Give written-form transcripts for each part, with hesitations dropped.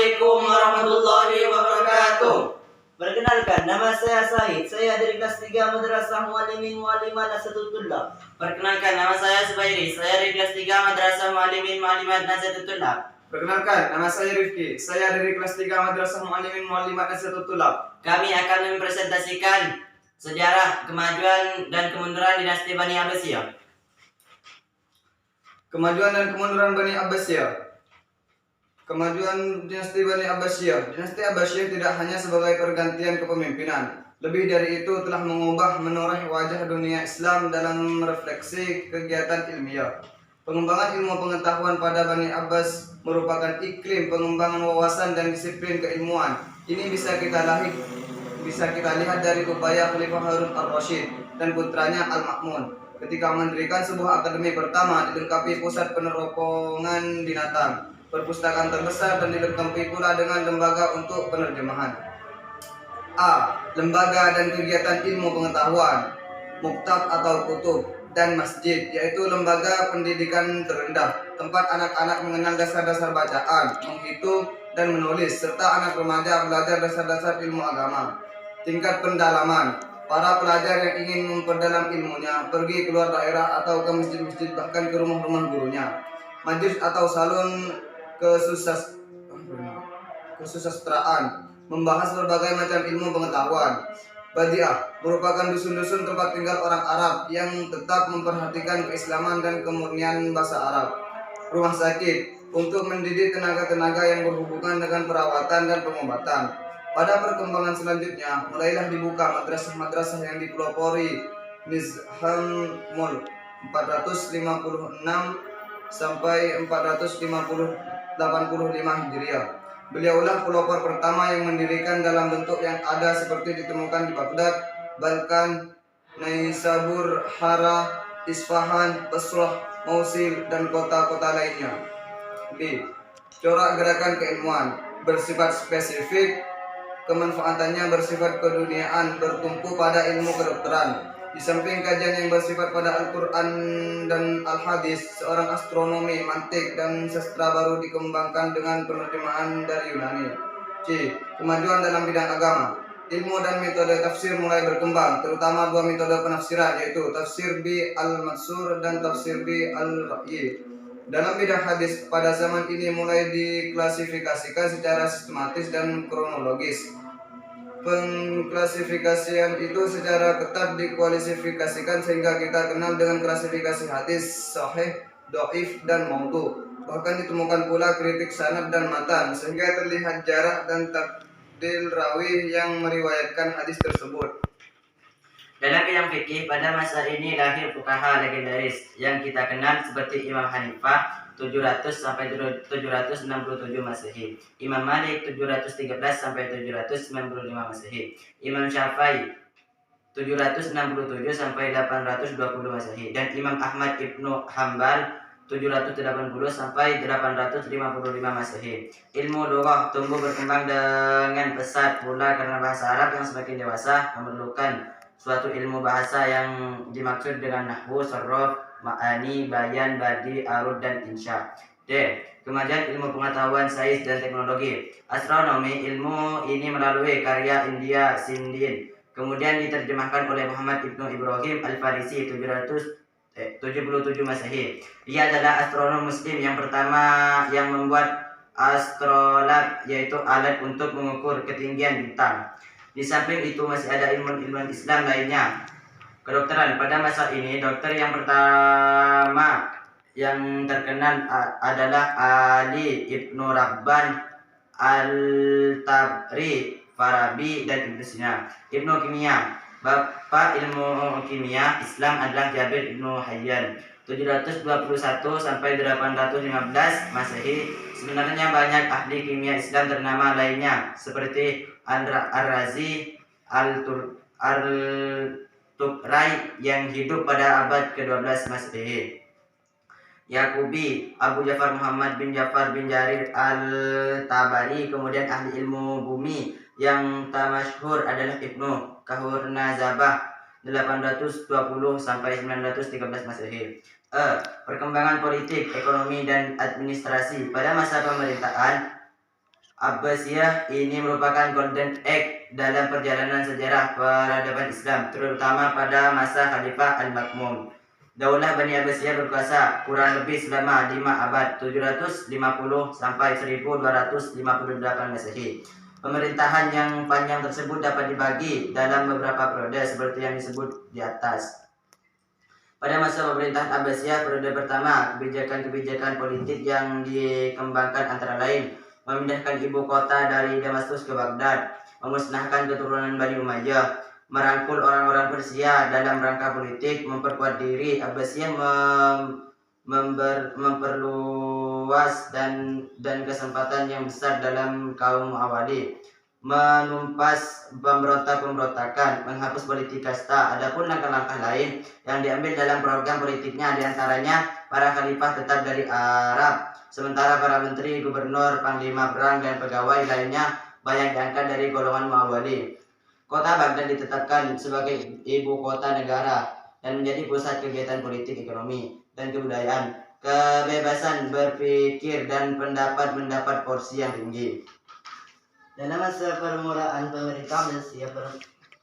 Assalamualaikum warahmatullahi wabarakatuh. Perkenalkan, nama saya Said. Saya dari kelas 3 Madrasah Muallimin Muallimat Nasatul Tullab. Perkenalkan, nama saya Zubairi. Saya dari kelas 3 Madrasah Muallimin Muallimat Nasatul Tullab. Perkenalkan, nama saya Rifki. Saya dari kelas 3 Madrasah Muallimin Muallimat Nasatul Tullab. Kami akan mempresentasikan sejarah kemajuan dan kemunduran dinasti Bani Abbasiyah. Kemajuan dan kemunduran Bani Abbasiyah. Kemajuan dinasti Bani Abbasiyah. Dinasti Abbasiyah tidak hanya sebagai pergantian kepemimpinan. Lebih dari itu telah mengubah menoreh wajah dunia Islam dalam refleksi kegiatan ilmiah. Pengembangan ilmu pengetahuan pada Bani Abbas merupakan iklim pengembangan wawasan dan disiplin keilmuan. Ini bisa kita lihat dari upaya Khalifah Harun al-Rashid dan putranya Al-Ma'mun ketika mendirikan sebuah akademi pertama dilengkapi pusat peneropongan binatang, perpustakaan terbesar, dan dilengkapi pula dengan lembaga untuk penerjemahan. A. Lembaga dan kegiatan ilmu pengetahuan, muktab atau kutub, dan masjid, yaitu lembaga pendidikan terendah, tempat anak-anak mengenal dasar-dasar bacaan, menghitung, dan menulis, serta anak remaja belajar dasar-dasar ilmu agama. Tingkat pendalaman, para pelajar yang ingin memperdalam ilmunya pergi keluar daerah atau ke masjid-masjid, bahkan ke rumah-rumah gurunya. Majlis atau salon kesusastraan membahas berbagai macam ilmu pengetahuan. Badiah merupakan dusun-dusun tempat tinggal orang Arab yang tetap memperhatikan keislaman dan kemurnian bahasa Arab. Rumah sakit untuk mendidik tenaga-tenaga yang berhubungan dengan perawatan dan pengobatan. Pada perkembangan selanjutnya, mulailah dibuka madrasah-madrasah yang dipelopori Nizam Mul 456 sampai 485 Hijriah. Beliaulah pelopor pertama yang mendirikan dalam bentuk yang ada seperti ditemukan di Baghdad, Balkan, Naisabur, Hara, Isfahan, Basrah, Mosul, dan kota-kota lainnya. B. Corak gerakan keilmuan bersifat spesifik, kemanfaatannya bersifat keduniaan, bertumpu pada ilmu kedokteran. Di samping kajian yang bersifat pada Al-Quran dan Al-Hadis, seorang astronomi, mantik, dan sastra baru dikembangkan dengan penerjemahan dari Yunani. C. Kemajuan dalam bidang agama. Ilmu dan metode tafsir mulai berkembang, terutama dua metode penafsiran, yaitu tafsir bi al-mansur dan tafsir bi al-ra'yi. Dalam bidang hadis, pada zaman ini mulai diklasifikasikan secara sistematis dan kronologis. Pengklasifikasian itu secara ketat dikualifikasikan sehingga kita kenal dengan klasifikasi hadis sahih, dhaif, dan maudhu. Bahkan ditemukan pula kritik sanad dan matan sehingga terlihat jarak dan takdil rawi yang meriwayatkan hadis tersebut. Dalam bidang fikih, pada masa ini lahir fuqaha legendaris yang kita kenal seperti Imam Hanifah 700 sampai 767 Masehi, Imam Malik 713 sampai 795 Masehi, Imam Syafi'i 767 sampai 820 Masehi, dan Imam Ahmad Ibnu Hambal 780 sampai 855 Masehi. Ilmu lughah tumbuh berkembang dengan pesat pula karena bahasa Arab yang semakin dewasa memerlukan suatu ilmu bahasa yang dimaksud dengan nahwu, saraf, ma'ani, bayan, badi, arud, dan insya. D. Kemajuan ilmu pengetahuan, sains, dan teknologi. Astronomi, ilmu ini melalui karya India Sindhin, kemudian diterjemahkan oleh Muhammad Ibnu Ibrahim Al-Farisi 777 Masehi. Dia adalah astronom muslim yang pertama yang membuat astrolab, yaitu alat untuk mengukur ketinggian bintang. Di samping itu masih ada ilmu-ilmu Islam lainnya. Kedokteran, pada masa ini dokter yang pertama yang terkenal adalah Ali Ibnu Rabban, Al-Tabri, Farabi, dan Ibnu Sina. Ilmu kimia, bapak ilmu kimia Islam adalah Jabir Ibnu Hayyan 721 sampai 815 Masehi. Sebenarnya banyak ahli kimia Islam ternama lainnya seperti Ar-Razi, Al-Tubrai yang hidup pada abad ke-12 Masehi, Yaqubi, Abu Ja'far Muhammad bin Ja'far bin Jarir Al-Tabari. Kemudian ahli ilmu bumi yang termasyhur adalah Ibnu Kahurnazabah 820 sampai 913 Masehi. Perkembangan politik, ekonomi, dan administrasi. Pada masa pemerintahan Abbasiyah ini merupakan golden age dalam perjalanan sejarah peradaban Islam, terutama pada masa Khalifah Al-Ma'mun. Daulah Bani Abbasiyah berkuasa kurang lebih selama 5 abad, 750 sampai 1258 Masehi. Pemerintahan yang panjang tersebut dapat dibagi dalam beberapa periode seperti yang disebut di atas. Pada masa pemerintahan Abbasiyah periode pertama, kebijakan-kebijakan politik yang dikembangkan antara lain memindahkan ibu kota dari Damaskus ke Baghdad, memusnahkan keturunan Bani Umayyah, merangkul orang-orang Persia dalam rangka politik, memperkuat diri. Abbasiyah memperluas dan kesempatan yang besar dalam kaum Muawali, menumpas pemberontak-pemberontakan, menghapus politik kasta. Adapun langkah-langkah lain yang diambil dalam program politiknya, diantaranya para khalifah tetap dari Arab, sementara para menteri, gubernur, panglima perang, dan pegawai lainnya banyak diangkat dari golongan Muawali. Kota Baghdad ditetapkan sebagai ibu kota negara dan menjadi pusat kegiatan politik, ekonomi, dan kebudayaan. Kebebasan berpikir dan pendapat mendapat porsi yang tinggi. Dalam masa permulaan pemerintah Abbasiyah,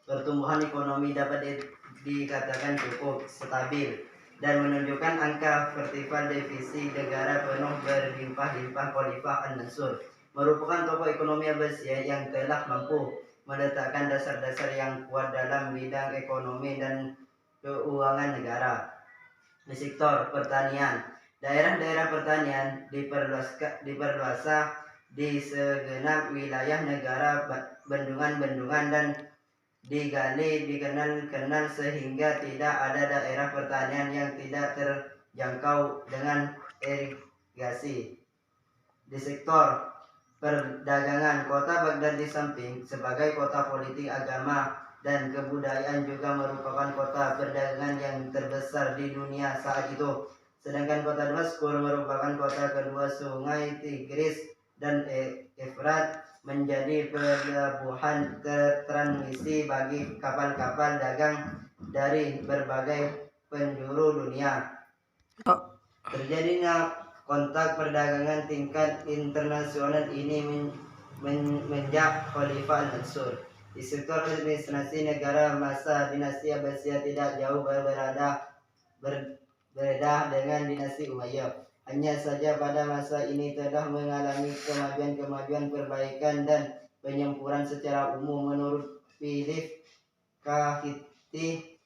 pertumbuhan ekonomi dapat dikatakan cukup stabil dan menunjukkan angka vertikal defisit negara penuh berlimpah-limpah. Khalifah Al-Mansur merupakan tokoh ekonomi Abbasiyah yang telah mampu meletakkan dasar-dasar yang kuat dalam bidang ekonomi dan keuangan negara. Di sektor pertanian, daerah-daerah pertanian diperluas di segenap wilayah negara. Bendungan-bendungan dan digali di kanal-kanal sehingga tidak ada daerah pertanian yang tidak terjangkau dengan irigasi. Di sektor perdagangan, kota Baghdad di samping sebagai kota politik, agama, dan kebudayaan juga merupakan kota perdagangan yang terbesar di dunia saat itu. Sedangkan kota Damaskus merupakan kota kedua Sungai Tigris dan Efrat, menjadi pelabuhan transmisi bagi kapal-kapal dagang dari berbagai penjuru dunia. Terjadinya kontak perdagangan tingkat internasional ini menjak Khalifah Al-Mansur. Di sektor administrasi negara, masa dinasti Abbasiyah tidak jauh berbeda dengan dinasti Umayyah. Hanya saja pada masa ini telah mengalami kemajuan perbaikan dan penyempurnaan secara umum. Menurut Philip Kahiti,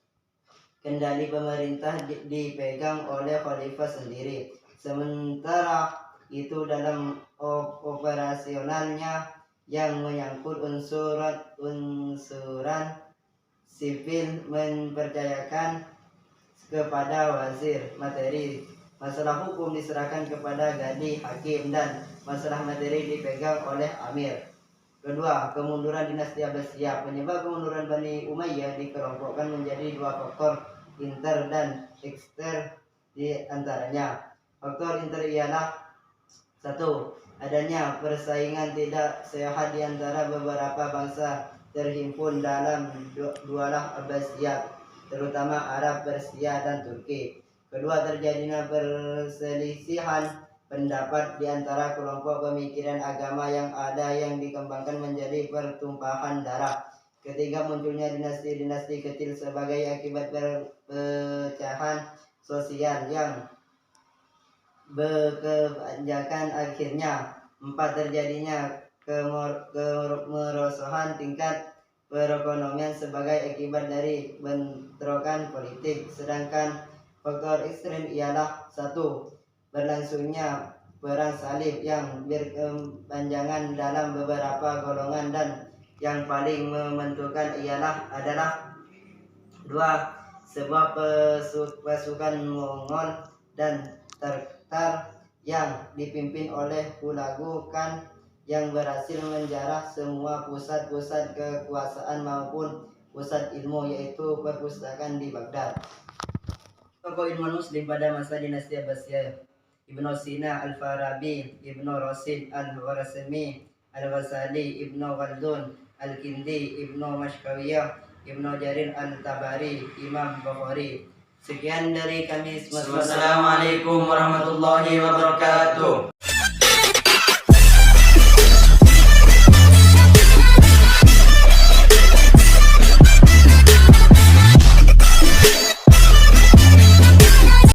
kendali pemerintah dipegang oleh khalifah sendiri. Sementara itu dalam operasionalnya yang menyangkut unsuran sipil mempercayakan kepada wazir materi. Masalah hukum diserahkan kepada gadi hakim dan masalah materi dipegang oleh amir. Kedua, kemunduran dinasti Abbasiyah. Penyebab kemunduran Bani Umayyah dikelompokkan menjadi dua faktor, inter dan ekster di antaranya. Faktor inter ialah: satu, adanya persaingan tidak sehat di antara beberapa bangsa terhimpun dalam dualah Abbasiyah, terutama Arab, Persia, dan Turki. Kedua, terjadinya perselisihan pendapat di antara kelompok pemikiran agama yang ada yang dikembangkan menjadi pertumpahan darah. Ketiga, munculnya dinasti-dinasti kecil sebagai akibat perpecahan sosial yang berkepanjangan akhirnya. Empat, terjadinya kemerosohan tingkat perekonomian sebagai akibat dari bentrokan politik. Sedangkan faktor ekstrem ialah: satu, berlangsungnya perang salib yang berkepanjangan dalam beberapa golongan, dan yang paling menentukan adalah dua, sebuah pasukan Mongol dan Tatar yang dipimpin oleh Hulagu Khan yang berhasil menjarah semua pusat-pusat kekuasaan maupun pusat ilmu, yaitu perpustakaan di Baghdad. Tokoh ilmu Muslim pada masa dinasti Abbasiyah: Ibnu Sina, Al-Farabi, Ibnu Rasid, Al-Warasmi, Al-Ghazali, Ibnu Khaldun, Al-Kindi, Ibnu Mashkawiyah, Ibnu Jarir Al-Tabari, Imam Bukhari. Sekian dari kami. Wassalamualaikum warahmatullahi wabarakatuh.